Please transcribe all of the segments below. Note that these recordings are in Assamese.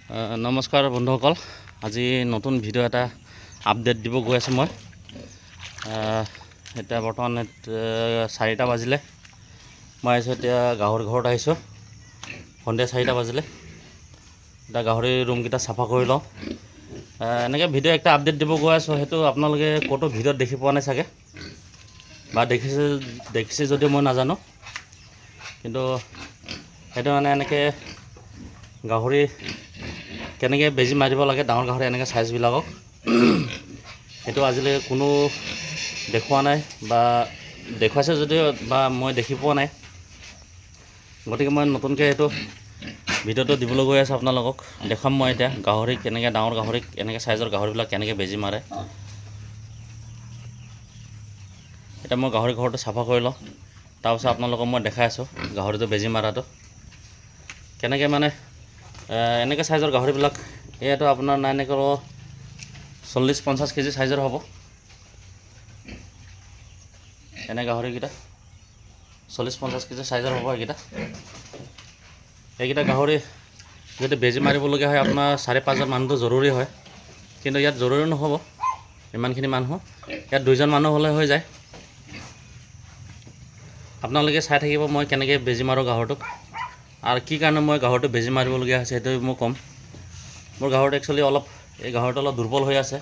নমস্কাৰ বন্ধুসকল, আজি নতুন ভিডিঅ' এটা আপডেট দিব গৈ আছোঁ মই। এতিয়া বৰ্তমান 4টা বাজিলে। মই আহিছোঁ এতিয়া গাহৰি ঘৰত আহিছোঁ। সন্ধিয়া 4টা বাজিলে। এতিয়া গাহৰি ৰুমকেইটা চাফা কৰি লওঁ। এনেকৈ ভিডিঅ' একটা আপডেট দিব গৈ আছোঁ। সেইটো আপোনালোকে ক'তো ভিডিঅ'ত দেখি পোৱা নাই চাগে, বা দেখিছে যদিও মই নাজানো। কিন্তু সেইটো মানে এনেকৈ গাহৰি কেনেকৈ বেজী মাৰিব লাগে, ডাঙৰ গাহৰি এনেকৈ চাইজবিলাকক, সেইটো আজিলৈকে কোনো দেখুওৱা নাই বা দেখুৱাইছে যদিও বা মই দেখি পোৱা নাই। গতিকে মই নতুনকৈ এইটো ভিডিঅ'টো দিবলৈ গৈ আছোঁ আপোনালোকক। দেখাম মই এতিয়া গাহৰি কেনেকৈ, ডাঙৰ গাহৰিক এনেকৈ চাইজৰ গাহৰিবিলাক কেনেকৈ বেজী মাৰে। এতিয়া মই গাহৰি ঘৰটো চাফা কৰি লওঁ, তাৰপিছত আপোনালোকক মই দেখাই আছোঁ গাহৰিটো বেজী মাৰাটো কেনেকৈ মানে। এনেকৈ চাইজৰ গাহৰিবিলাক, এয়াতো আপোনাৰ নাই এনেকৈ 40-50 কেজি চাইজৰ হ'ব। এনে গাহৰিকেইটা 40-50 কেজি চাইজৰ হ'ব। এইকেইটা গাহৰি যদি বেজী মাৰিবলগীয়া হয়, আপোনাৰ 4-5জন মানুহটো জৰুৰী হয়। কিন্তু ইয়াত জৰুৰী নহ'ব ইমানখিনি মানুহ, ইয়াত 2জন মানুহ হ'লে হৈ যায়। আপোনালোকে চাই থাকিব মই কেনেকৈ বেজী মাৰোঁ গাহৰিটোক, আৰু কি কাৰণে মই গাহৰিটো বেজী মাৰিবলগীয়া হৈছে সেইটো মই ক'ম। মোৰ গাহৰিটো একচুৱেলি এই গাহৰিটো অলপ দুৰ্বল হৈ আছে।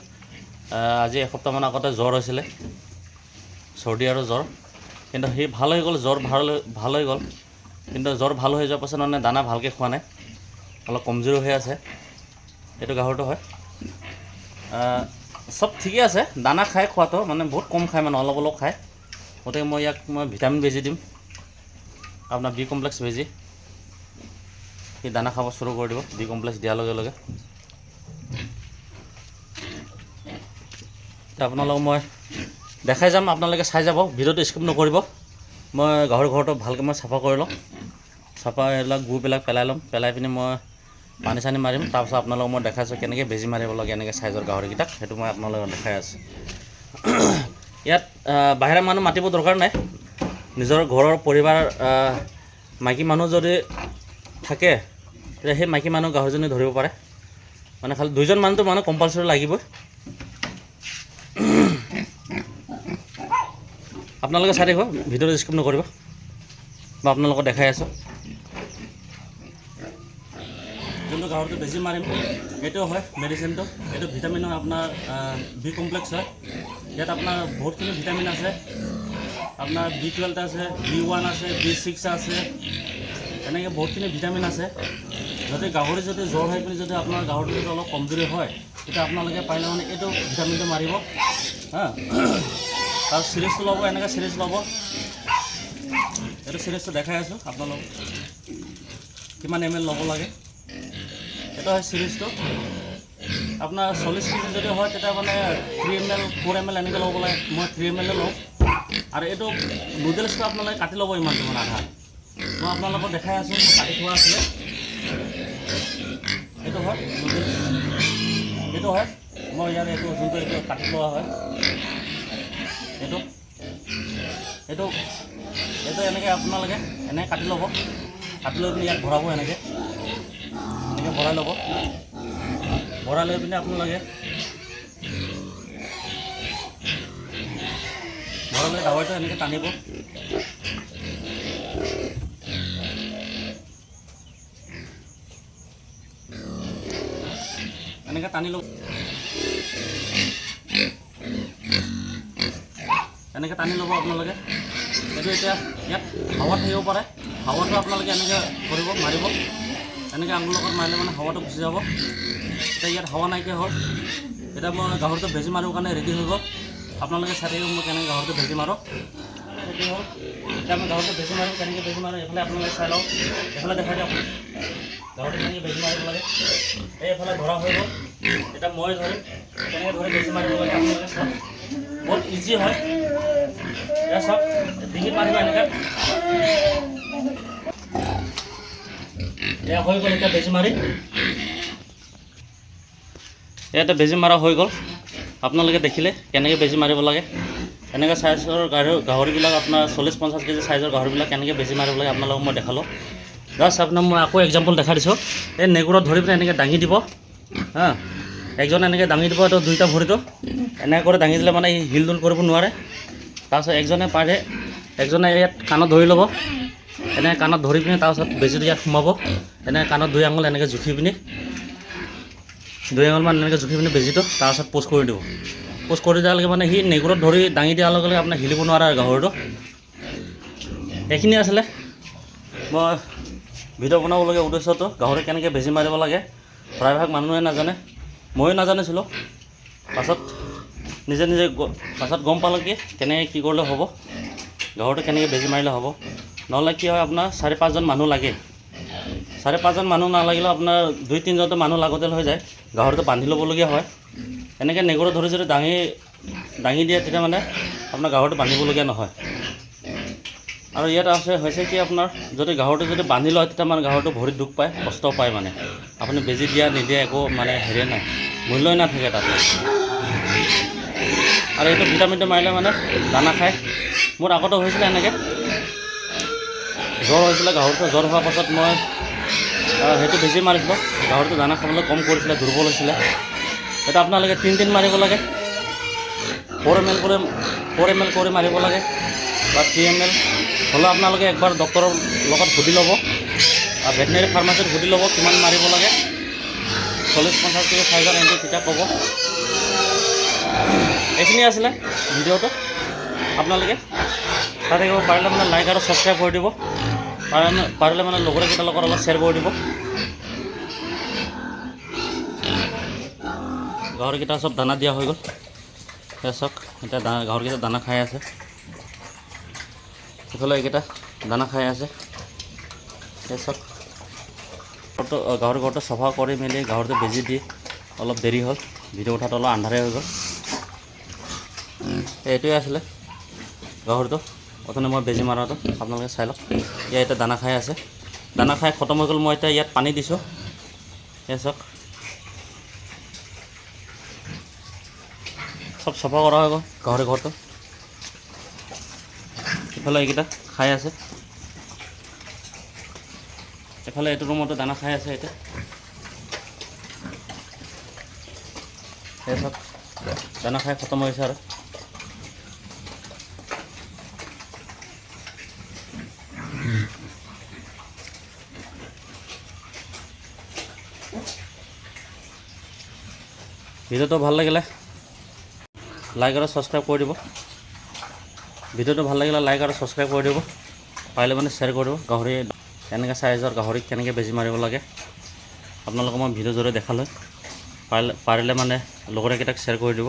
আজি এসপ্তাহমান আগতে জ্বৰ হৈছিলে, চৰ্দি আৰু জ্বৰ। কিন্তু সি ভাল হৈ গ'ল, জ্বৰ ভাল হৈ গ'ল। কিন্তু জ্বৰ ভাল হৈ যোৱাৰ পাছত মানে দানা ভালকৈ খোৱা নাই, অলপ কমজোৰি হৈ আছে। এইটো গাহৰিটো হয়। চব ঠিকে আছে, দানা খাই খোৱাটো মানে বহুত কম খায়, মানে অলপ অলপ খায়। গতিকে মই ইয়াক ভিটামিন বেজী দিম, আপোনাৰ বি কমপ্লেক্স বেজী। সি দানা খাব চুৰু কৰি দিব বি কমপ্লেক্স দিয়াৰ লগে লগে। এতিয়া আপোনালোকক মই দেখাই যাম, আপোনালোকে চাই যাব, ভিডিঅ'টো স্কিপ নকৰিব। মই গাহৰি ঘৰটো ভালকৈ মই চাফা কৰি লওঁ। এইবিলাক গুবিলাক পেলাই ল'ম, পেলাই পিনি মই পানী চানী মাৰিম। তাৰপিছত আপোনালোকক মই দেখাইছোঁ কেনেকৈ বেজী মাৰিব লাগে এনেকৈ চাইজৰ গাহৰিকেইটাক, সেইটো মই আপোনালোকক দেখাই আছোঁ। ইয়াত বাহিৰা মানুহ মাতিব দৰকাৰ নাই। নিজৰ ঘৰৰ পৰিবাৰ মাইকী মানুহ যদি থাকে, তেতিয়া সেই মাইকী মানুহ গাহৰিজনী ধৰিব পাৰে। মানে খালি 2জন মানুহটো মানে কম্পালচৰি লাগিবই। আপোনালোকে চাই থাকিব, ভিডিঅ'টো স্কিপ নকৰিব। মই আপোনালোকক দেখাই আছোঁ যোনটো গাহৰিটো বেজী মাৰিম। এইটো হয় মেডিচিনটো, এইটো ভিটামিন হয়, আপোনাৰ বি কমপ্লেক্স হয়। ইয়াত আপোনাৰ বহুতখিনি ভিটামিন আছে, আপোনাৰ B12 আছে, B1 আছে, B6 আছে, এনেকৈ বহুতখিনি ভিটামিন আছে। যদি গাহৰি যদি জ্বৰ হৈ পিনি যদি আপোনাৰ গাহৰিটো যদি অলপ কমজোৰি হয়, তেতিয়া আপোনালোকে পাৰিলে মানে এইটো ভিটামিনটো মাৰিব। তাৰ চিৰিজটো ল'ব, এনেকৈ চিৰিজ ল'ব। এইটো চিৰিজটো দেখাই আছোঁ আপোনালোকক কিমান ml ল'ব লাগে। এইটো হয় চিৰিজটো। আপোনাৰ 40 কেজি যদি হয় তেতিয়া মানে 3 ml 4 ml এনেকৈ ল'ব লাগে। মই 3 ml লওঁ। আৰু এইটো নুডলছটো আপোনালোকে কাটি ল'ব ইমানটো মানে আধা। মই আপোনালোকক দেখাই আছোঁ, কাটি থোৱা আছিলে। এইটো হয় নুডলছ, এইটো হয় মই ইয়াৰ এইটো যোনটো এইটো কাটি লোৱা হয়। এইটো এনেকৈ আপোনালোকে এনেকৈ কাটি ল'ব। কাটি লৈ পিনি ইয়াত ভৰাব, এনেকৈ ভৰাই ল'ব। ভৰাই লৈ পিনি আপোনালোকে ভৰাই লৈ দাৱাইটো এনেকৈ টানিব। এনেকৈ টানি ল'ব, এনেকৈ টানি ল'ব আপোনালোকে। এইটো এতিয়া ইয়াত হাৱা থাকিব পাৰে, হাৱাটো আপোনালোকে এনেকৈ কৰিব, মাৰিব। এনেকৈ আঙুলৰ লগত মাৰিলে মানে হাৱাটো গুচি যাব। এতিয়া ইয়াত হাৱা নাইকিয়া হ'ল। এতিয়া মই গাহৰিটো বেজী মাৰিবৰ কাৰণে ৰেডি হৈ গ'ল। আপোনালোকে চাই থাকিব মই কেনেকৈ গাহৰিটো বেজী মাৰোঁ। ৰেডি হ'ল। এতিয়া মই গাহৰিটো বেজী মাৰিম, কেনেকৈ বেজী মাৰোঁ এইফালে আপোনালোকে চাই লওক। এইফালে দেখাই দিয়ক গাহৰিটো কেনেকৈ বেজী মাৰিব লাগে। এইফালে ধৰা হৈ গ'ল। এতিয়া মই ধৰিম, কেনেকৈ ধৰি বেজী মাৰিব লাগে আপোনালোকে চাওক। বহুত ইজি হয়। এতিয়া চাওক, ডিঙিত মাৰিব এনেকৈ। এয়া হৈ গ'ল। এতিয়া বেজী মাৰি ইয়াতে বেজী মাৰা হৈ গ'ল। আপোনালোকে দেখিলে কেনেকৈ বেজী মাৰিব লাগে। এনেকৈ চাইজৰ গাহৰিবিলাক আপোনাৰ 40-50 কেজি চাইজৰ গাহৰিবিলাক কেনেকৈ বেজী মাৰিব লাগে আপোনালোকক মই দেখালোঁ। জাষ্ট আপোনাক মই আকৌ এক্সাম্পল দেখাই দিছোঁ। এই নেগুৰত ধৰি পিনে এনেকৈ দাঙি দিব হা, একজনে এনেকৈ দাঙি দিব এইটো দুইটা ভৰিটো এনেকৈ কৰি দাঙি দিলে মানে হিল ডুল কৰিব নোৱাৰে। তাৰপিছত একজনে পাৰে, একজনে ইয়াত কাণত ধৰি ল'ব, এনেকৈ কাণত ধৰি পিনে তাৰপিছত বেজীটো ইয়াত সোমাব, এনেকৈ কাণত 2 আঙুল এনেকৈ জুখি পিনি 2 আঙুলমান এনেকৈ জুখি পিনি বেজীটো তাৰপিছত পোষ্ট কৰি দিব। পোষ্ট কৰি দিয়ালৈকে মানে সি নেগুৰত ধৰি দাঙি দিয়াৰ লগে লগে আপোনাৰ হিলিব নোৱাৰে আৰু গাহৰিটো। এইখিনি আছিলে মই ভিডিঅ' বনাবলগীয়া উদ্দেশ্যটো। গাহৰি কেনেকৈ বেজী মাৰিব লাগে প্ৰায়ভাগ মানুহে নাজানে, ময়ো নাজানিছিলোঁ। পাছত নিজে নিজে পাছত গম পালোঁ কি কেনেকৈ কি কৰিলে হ'ব, গাহৰিটো কেনেকৈ বেজী মাৰিলে হ'ব। নহ'লে কি হয় আপোনাৰ 4-5জন মানুহ লাগে। 4-5জন মানুহ নালাগিলেও আপোনাৰ 2-3জনটো মানুহ লাগতিয়াল হৈ যায়, গাহৰিটো বান্ধি ল'বলগীয়া হয়। এনেকৈ নেগুৰত ধৰি যদি দাঙি দিয়ে তেতিয়া মানে আপোনাৰ গাহৰিটো বান্ধিবলগীয়া নহয়। আৰু ইয়াত হৈছে কি আপোনাৰ যদি গাহৰিটো যদি বান্ধি লয় তেতিয়া মানে গাহৰিটো ভৰিত দুখ পায়, কষ্ট পায়। মানে আপুনি বেজী দিয়া নিদিয়া একো মানে হেৰি নাই, মূল্যই নাথাকে তাত। আৰু এইটো ভিটামিনটো মাৰিলে মানে দানা খায়। মোৰ আগতে হৈছিলে এনেকৈ জ্বৰ হৈছিলে, গাহৰিটো জ্বৰ হোৱাৰ পাছত মই সেইটো বেজী মাৰিছিলোঁ। গাহৰিটো দানা খাবলৈ কম কৰিছিলে, দুৰ্বল হৈছিলে। এটা আপোনালোকে 3 দিন মাৰিব লাগে, 4 ml কৰি মাৰিব লাগে বা 3 ml হ'লেও আপোনালোকে একবাৰ ডক্টৰৰ লগত সুধি ল'ব আৰু ভেটেনেৰী ফাৰ্মাচীত সুধি ল'ব কিমান মাৰিব লাগে। 40-50 কিলো চাইজৰ এণ্টি তেতিয়া ক'ব। এইখিনি আছিলে ভিডিঅ'টো। আপোনালোকে তাত থাকিব পাৰিলে মানে লাইক আৰু ছাবস্ক্ৰাইব কৰি দিব, পাৰিলে মানে লগৰকেইটাৰ লগত অলপ শ্বেয়াৰ কৰি দিব। গাহৰিকেইটা চব দানা দিয়া হৈ গ'ল। চাওক এতিয়া গাহৰিকেইটা দানা খাই আছে, এইফালে এইকেইটা দানা খাই আছে। চাওক গাহৰি ঘৰটো চাফা কৰি মেলি গাহৰিটো বেজী দি অলপ দেৰি হ'ল, ভিডিঅ' উঠাটো অলপ আন্ধাৰে হৈ গ'ল। এইটোৱে আছিলে গাহৰিটো, অথনি মই বেজী মাৰাটো আপোনালোকে চাই লওক। ইয়াত এতিয়া দানা খাই আছে, দানা খাই খতম হৈ গ'ল। মই এতিয়া ইয়াত পানী দিছোঁ। এই চাওক চব চাফা কৰা হৈ গ'ল গাহৰি ঘৰটো। ইফালে এইকেইটা খাই আছে, এফালে এইটো ৰুমতো দানা খাই আছে। এতিয়া এই চাওক দানা খাই খতম হৈছে আৰু ভিডিঅ'টো ভাল লাগিলে লাইক আৰু ছাবস্ক্ৰাইব কৰি দিব। ভিডিঅ'টো ভাল লাগিলে লাইক আৰু ছাবস্ক্ৰাইব কৰি দিব, পাৰিলে মানে শ্বেয়াৰ কৰি দিব। গাহৰি এনেকৈ চাইজৰ গাহৰিক কেনেকৈ বেজী মাৰিব লাগে আপোনালোকক মই ভিডিঅ' জৰিয়তে দেখালোঁ। পাৰিলে মানে লগৰকেইটাক শ্বেয়াৰ কৰি দিব।